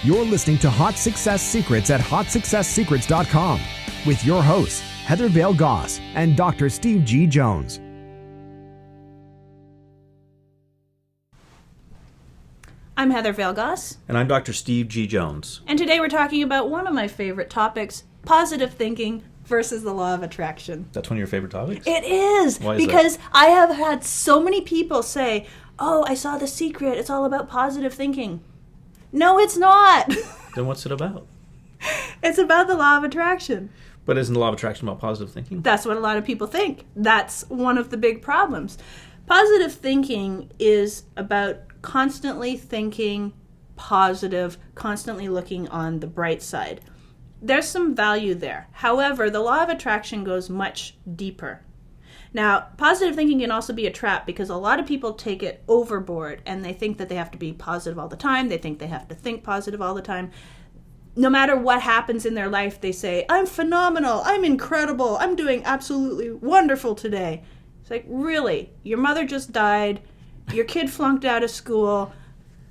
You're listening to Hot Success Secrets at HotSuccessSecrets.com with your hosts, Heather Vale Goss and Dr. Steve G. Jones. I'm Heather Vale Goss. And I'm Dr. Steve G. Jones. And today we're talking about one of my favorite topics, positive thinking versus the law of attraction. That's one of your favorite topics? It is. Why is because that? I have had so many people say, oh, I saw The Secret. It's all about positive thinking. No, it's not. Then what's it about? It's about the law of attraction. But isn't the law of attraction about positive thinking? That's what a lot of people think. That's one of the big problems. Positive thinking is about constantly thinking positive, constantly looking on the bright side. There's some value there. However, the law of attraction goes much deeper. Now, positive thinking can also be a trap because a lot of people take it overboard and they think that they have to be positive all the time. They think they have to think positive all the time. No matter what happens in their life, they say, I'm phenomenal, I'm incredible, I'm doing absolutely wonderful today. It's like, really? Your mother just died, your kid flunked out of school,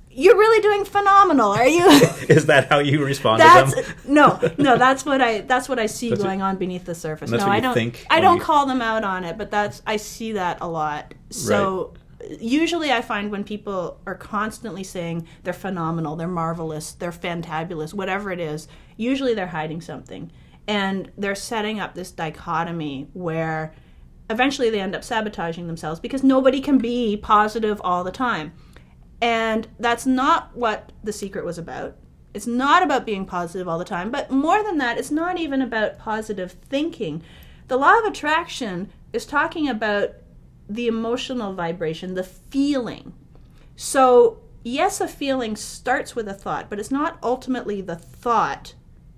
you're really doing phenomenal, are you? Is that how you respond to them? No, that's what I see going on beneath the surface. That's no, what I you don't think I don't call them out on it, but I see that a lot. So usually I find when people are constantly saying they're phenomenal, they're marvelous, they're fantabulous, whatever it is, usually they're hiding something. And they're setting up this dichotomy where eventually they end up sabotaging themselves because nobody can be positive all the time. And that's not what The Secret was about. It's not about being positive all the time, but more than that, it's not even about positive thinking. The law of attraction is talking about the emotional vibration, the feeling. So, yes, a feeling starts with a thought, but it's not ultimately the thought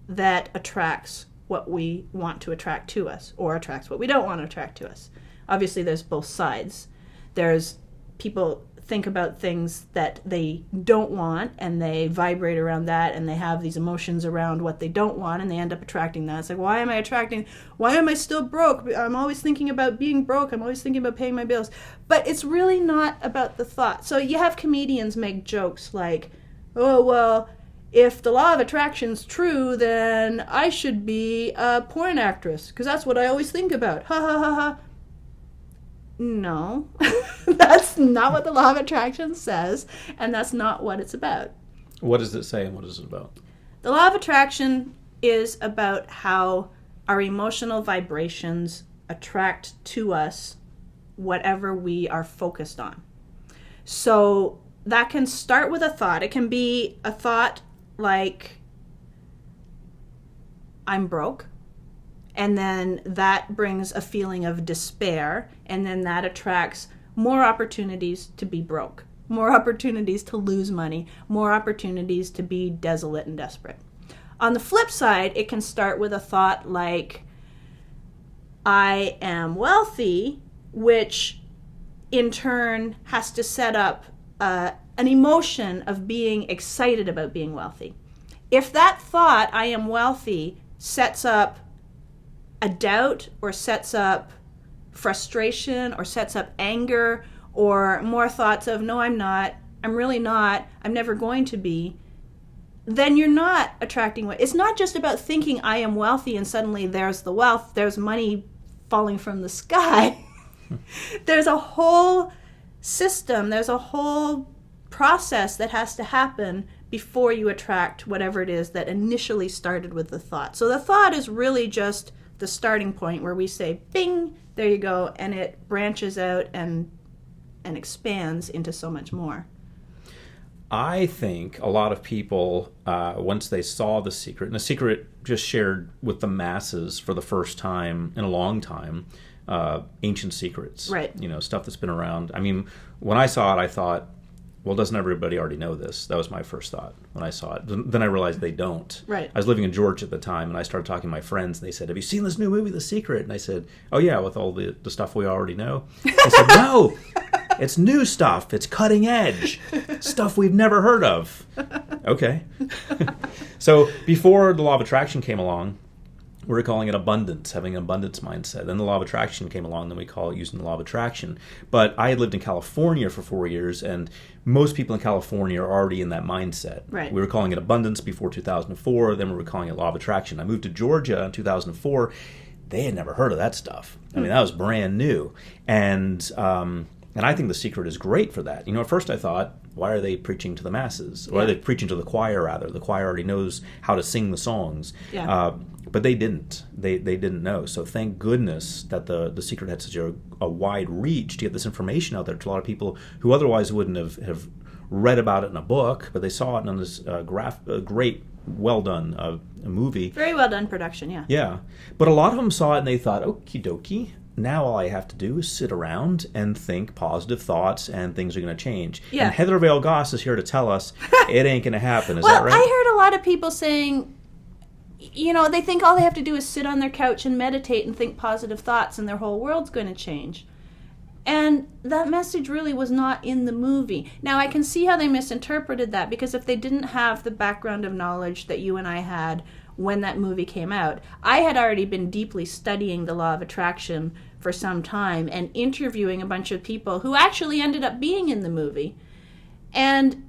that attracts what we want to attract to us or attracts what we don't want to attract to us. Obviously, there's both sides. There's people think about things that they don't want and they vibrate around that and they have these emotions around what they don't want and they end up attracting that. It's like, why am I still broke? I'm always thinking about being broke. I'm always thinking about paying my bills. But it's really not about the thought. So you have comedians make jokes like, oh, well, if the law of attraction's true, then I should be a porn actress because that's what I always think about. Ha ha ha ha. No, that's not what the law of attraction says, and that's not what it's about. What does it say and what is it about? The law of attraction is about how our emotional vibrations attract to us whatever we are focused on. So that can start with a thought. It can be a thought like, I'm broke. And then that brings a feeling of despair, and then that attracts more opportunities to be broke, more opportunities to lose money, more opportunities to be desolate and desperate. On the flip side, it can start with a thought like, I am wealthy, which in turn has to set up an emotion of being excited about being wealthy. If that thought, I am wealthy, sets up a doubt or sets up frustration or sets up anger or more thoughts of, no, I'm not, I'm really not, I'm never going to be, then you're not attracting what. It's not just about thinking I am wealthy and suddenly there's the wealth, there's money falling from the sky. There's a whole system, there's a whole process that has to happen before you attract whatever it is that initially started with the thought. So the thought is really just the starting point where we say, bing, there you go, and it branches out and expands into so much more. I think a lot of people, once they saw The Secret, and The Secret just shared with the masses for the first time in a long time, ancient secrets, right? Stuff that's been around. I mean, when I saw it, I thought, well, doesn't everybody already know this? That was my first thought when I saw it. Then I realized they don't. Right. I was living in Georgia at the time, and I started talking to my friends, and they said, have you seen this new movie, The Secret? And I said, oh, yeah, with all the stuff we already know. I said, no, it's new stuff. It's cutting edge. Stuff we've never heard of. Okay. So before the law of attraction came along, we were calling it abundance, having an abundance mindset. Then the law of attraction came along, then we call it using the law of attraction. But I had lived in California for 4 years, and most people in California are already in that mindset. Right. We were calling it abundance before 2004, then we were calling it law of attraction. I moved to Georgia in 2004. They had never heard of that stuff. I mean, that was brand new. And I think The Secret is great for that. At first I thought, why are they preaching to the masses? Or are they preaching to the choir, rather? The choir already knows how to sing the songs. Yeah. But they didn't. They didn't know. So thank goodness that the Secret had such a wide reach to get this information out there to a lot of people who otherwise wouldn't have read about it in a book, but they saw it in this great, well done movie. Very well done production, yeah. Yeah. But a lot of them saw it and they thought, okie dokie, now all I have to do is sit around and think positive thoughts and things are going to change. Yeah. And Heather Vale Goss is here to tell us it ain't going to happen. Is well, that right? I heard a lot of people saying, they think all they have to do is sit on their couch and meditate and think positive thoughts and their whole world's going to change. And that message really was not in the movie. Now, I can see how they misinterpreted that, because if they didn't have the background of knowledge that you and I had when that movie came out, I had already been deeply studying the law of attraction for some time and interviewing a bunch of people who actually ended up being in the movie. And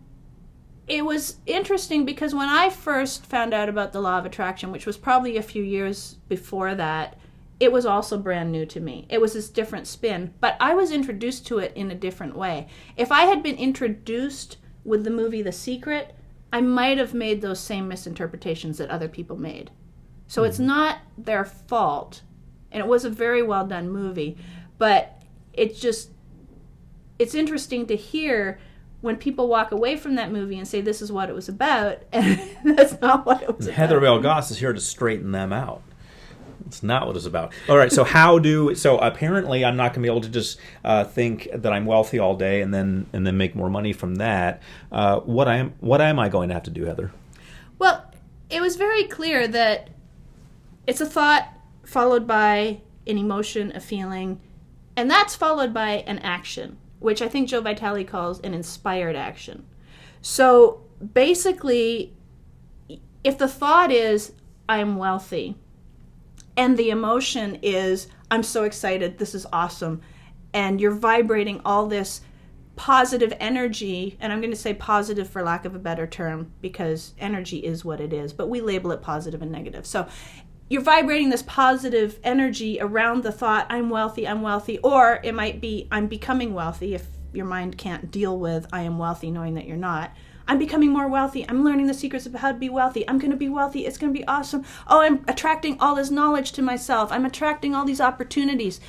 it was interesting because when I first found out about the law of attraction, which was probably a few years before that, it was also brand new to me. It was this different spin, but I was introduced to it in a different way. If I had been introduced with the movie The Secret, I might have made those same misinterpretations that other people made. So it's not their fault, and it was a very well done movie, but it's interesting to hear when people walk away from that movie and say this is what it was about, and that's not what it was about. Heather Vale Goss is here to straighten them out. It's not what it's about. All right, so so apparently I'm not going to be able to just think that I'm wealthy all day and then make more money from that. What am I going to have to do, Heather? Well, it was very clear that it's a thought followed by an emotion, a feeling, and that's followed by an action, which I think Joe Vitale calls an inspired action. So basically, if the thought is, I'm wealthy, and the emotion is, I'm so excited, this is awesome, and you're vibrating all this positive energy, and I'm going to say positive for lack of a better term, because energy is what it is, but we label it positive and negative. So you're vibrating this positive energy around the thought, I'm wealthy, or it might be, I'm becoming wealthy, if your mind can't deal with, I am wealthy, knowing that you're not. I'm becoming more wealthy. I'm learning the secrets of how to be wealthy. I'm going to be wealthy. It's going to be awesome. Oh, I'm attracting all this knowledge to myself. I'm attracting all these opportunities.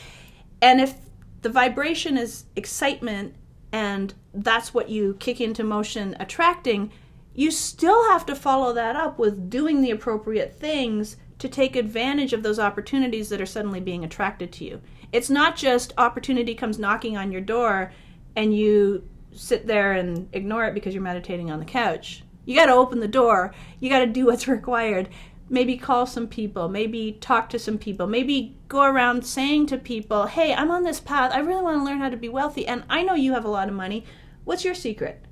And if the vibration is excitement and that's what you kick into motion attracting, you still have to follow that up with doing the appropriate things to take advantage of those opportunities that are suddenly being attracted to you. It's not just opportunity comes knocking on your door and you sit there and ignore it because you're meditating on the couch. You got to open the door. You got to do what's required. Maybe call some people. Maybe talk to some people. Maybe go around saying to people, hey, I'm on this path. I really want to learn how to be wealthy, and I know you have a lot of money. What's your secret?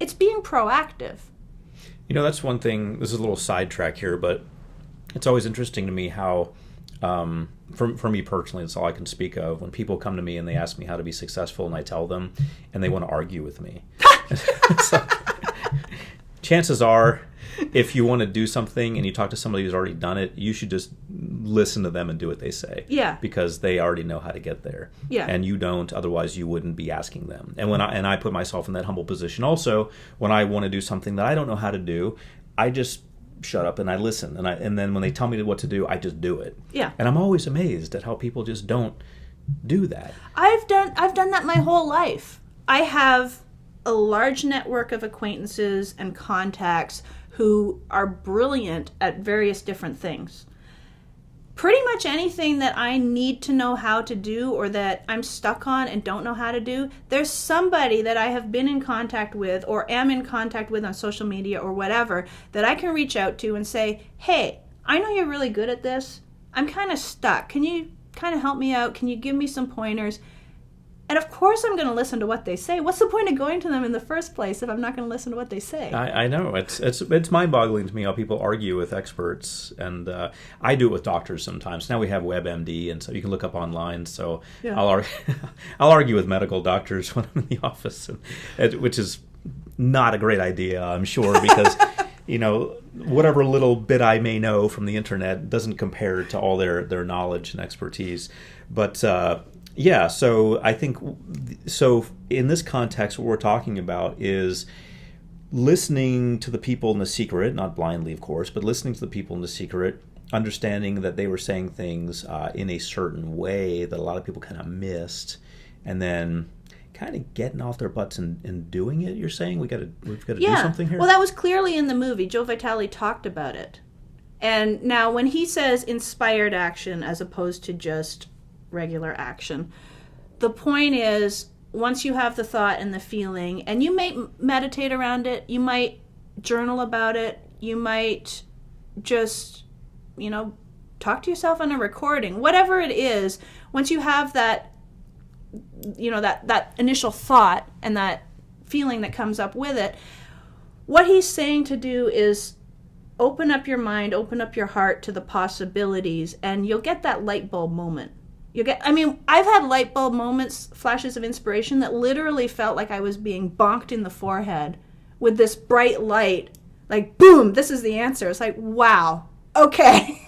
It's being proactive. That's one thing. This is a little sidetrack here, but it's always interesting to me how, for me personally, that's all I can speak of. When people come to me and they ask me how to be successful and I tell them, and they want to argue with me. So, chances are, if you want to do something and you talk to somebody who's already done it, you should just listen to them and do what they say. Yeah. Because they already know how to get there. Yeah. And you don't, otherwise you wouldn't be asking them. And I put myself in that humble position also, when I want to do something that I don't know how to do, I just shut up and I listen. And then when they tell me what to do, I just do it. Yeah. And I'm always amazed at how people just don't do that. I've done that my whole life. I have a large network of acquaintances and contacts who are brilliant at various different things. Pretty much anything that I need to know how to do or that I'm stuck on and don't know how to do, there's somebody that I have been in contact with or am in contact with on social media or whatever that I can reach out to and say, hey, I know you're really good at this. I'm kind of stuck. Can you kind of help me out? Can you give me some pointers? And of course I'm going to listen to what they say. What's the point of going to them in the first place if I'm not going to listen to what they say? I know. It's mind-boggling to me how people argue with experts, and I do it with doctors sometimes. Now we have WebMD, and so you can look up online. So Yeah. I'll argue with medical doctors when I'm in the office, which is not a great idea, I'm sure, because whatever little bit I may know from the internet doesn't compare to all their knowledge and expertise. But yeah, so I think, so in this context, what we're talking about is listening to the people in the secret, not blindly, of course, but listening to the people in the secret, understanding that they were saying things in a certain way that a lot of people kind of missed, and then kind of getting off their butts and doing it. You're saying we've got to do something here? Well, that was clearly in the movie. Joe Vitale talked about it. And now when he says inspired action as opposed to just regular action, the point is, once you have the thought and the feeling, and you may meditate around it, you might journal about it, you might just, talk to yourself on a recording, whatever it is, once you have that, that initial thought and that feeling that comes up with it, what he's saying to do is open up your mind, open up your heart to the possibilities, and you'll get that light bulb moment. I've had light bulb moments, flashes of inspiration that literally felt like I was being bonked in the forehead with this bright light, like, boom, this is the answer. It's like, wow, okay.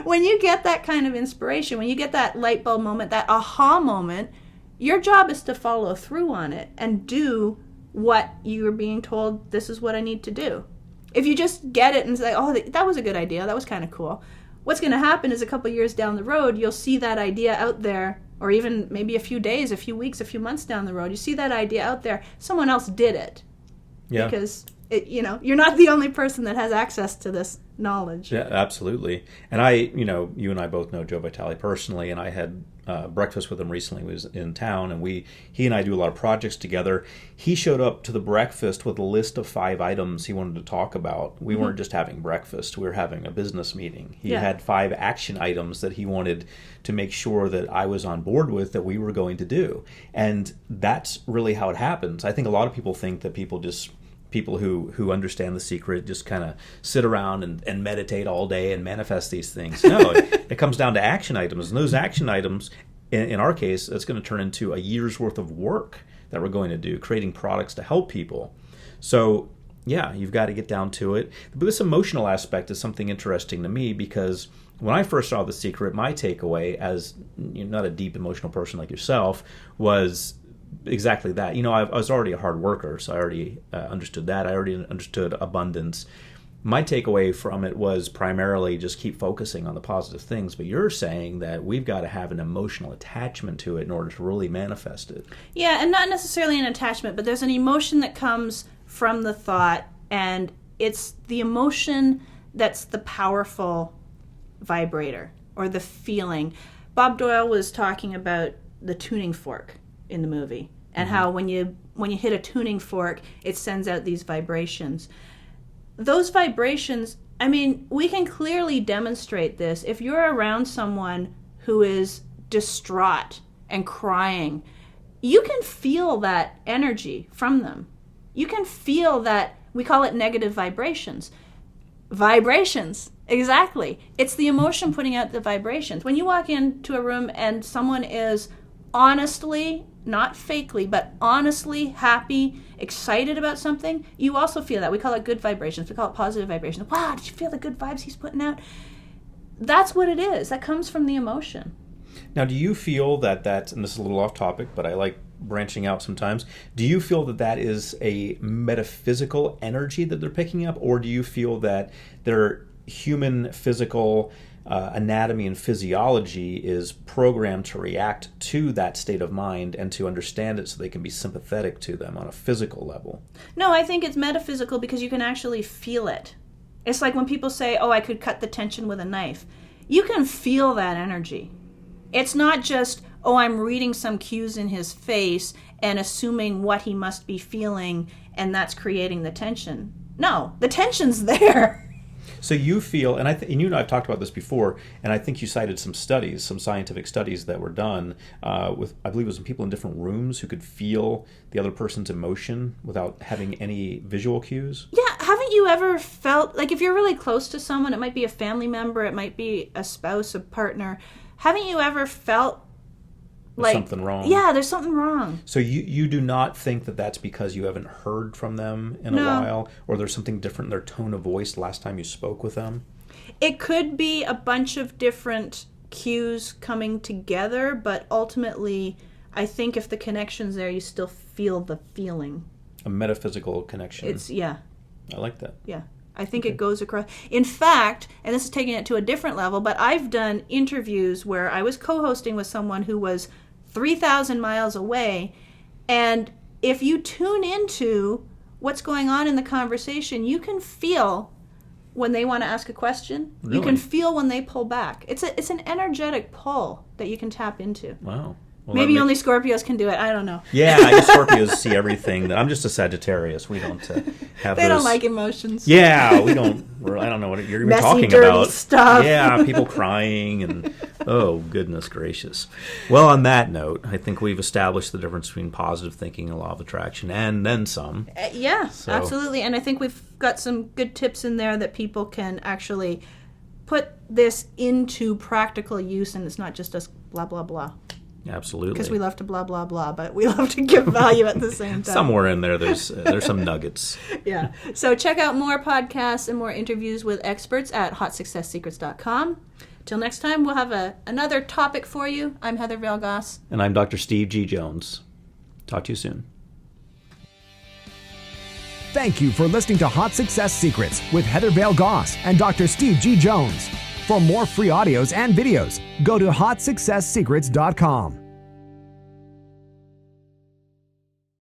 When you get that kind of inspiration, when you get that light bulb moment, that aha moment, your job is to follow through on it and do what you're being told, this is what I need to do. If you just get it and say, oh, that was a good idea, that was kind of cool, what's going to happen is a couple years down the road, you'll see that idea out there, or even maybe a few days, a few weeks, a few months down the road, you see that idea out there, someone else did it. Yeah. Because, you're not the only person that has access to this knowledge. Yeah, absolutely. And you and I both know Joe Vitale personally, and I had breakfast with him recently. He was in town, and he and I do a lot of projects together. He showed up to the breakfast with a list of 5 items he wanted to talk about. We weren't just having breakfast, we were having a business meeting. He had 5 action items that he wanted to make sure that I was on board with, that we were going to do. And that's really how it happens. I think a lot of people think that people who understand the secret just kind of sit around and meditate all day and manifest these things. No, it comes down to action items. And those action items, in our case, it's going to turn into a year's worth of work that we're going to do, creating products to help people. So, yeah, you've got to get down to it. But this emotional aspect is something interesting to me, because when I first saw The Secret, my takeaway, as not a deep emotional person like yourself, was exactly that. I was already a hard worker, so I already understood that. I already understood abundance. My takeaway from it was primarily just keep focusing on the positive things, but you're saying that we've got to have an emotional attachment to it in order to really manifest it. Yeah, and not necessarily an attachment, but there's an emotion that comes from the thought, and it's the emotion that's the powerful vibrator, or the feeling. Bob Doyle was talking about the tuning fork in the movie, and how when you hit a tuning fork, it sends out these vibrations. Those vibrations, we can clearly demonstrate this. If you're around someone who is distraught and crying, you can feel that energy from them. You can feel that, we call it negative vibrations. Vibrations, exactly. It's the emotion putting out the vibrations. When you walk into a room and someone is honestly, not fakely, but honestly happy, excited about something, you also feel that. We call it good vibrations. We call it positive vibrations. Wow, did you feel the good vibes he's putting out? That's what it is. That comes from the emotion. Now, do you feel that, and this is a little off topic, but I like branching out sometimes, do you feel that is a metaphysical energy that they're picking up, or do you feel that their human physical anatomy and physiology is programmed to react to that state of mind and to understand it so they can be sympathetic to them on a physical level? No, I think it's metaphysical because you can actually feel it. It's like when people say, oh, I could cut the tension with a knife. You can feel that energy. It's not just, oh, I'm reading some cues in his face and assuming what he must be feeling, and that's creating the tension. No, the tension's there. So you feel, and and you and I have talked about this before, and I think you cited some studies, some scientific studies that were done with, I believe it was people in different rooms who could feel the other person's emotion without having any visual cues. Yeah, haven't you ever felt, like if you're really close to someone, it might be a family member, it might be a spouse, a partner, haven't you ever felt like something wrong? Yeah, there's something wrong. So you do not think that that's because you haven't heard from them in a while, or there's something different in their tone of voice last time you spoke with them? It could be a bunch of different cues coming together, but ultimately, I think if the connection's there, you still feel the feeling. A metaphysical connection. Yeah. I like that. Yeah. I think it goes across. In fact, and this is taking it to a different level, but I've done interviews where I was co-hosting with someone who was 3,000 miles away, and if you tune into what's going on in the conversation, you can feel when they want to ask a question. Really? You can feel when they pull back. It's an energetic pull that you can tap into. Wow. Well, Maybe only Scorpios can do it. I don't know. Yeah, I guess Scorpios see everything. I'm just a Sagittarius. We don't have They those. don't like emotions. Yeah, we don't. I don't know what you're even Messy, talking dirty about. stuff. Yeah, people crying and oh goodness gracious. Well, on that note, I think we've established the difference between positive thinking and law of attraction, and then some. Yeah, absolutely. And I think we've got some good tips in there that people can actually put this into practical use, and it's not just us blah blah blah. Absolutely. Because we love to blah, blah, blah, but we love to give value at the same time. Somewhere in there, there's some nuggets. Yeah. So check out more podcasts and more interviews with experts at hotsuccesssecrets.com. Till next time, we'll have another topic for you. I'm Heather Vale Goss. And I'm Dr. Steve G. Jones. Talk to you soon. Thank you for listening to Hot Success Secrets with Heather Vale Goss and Dr. Steve G. Jones. For more free audios and videos, go to hotsuccesssecrets.com.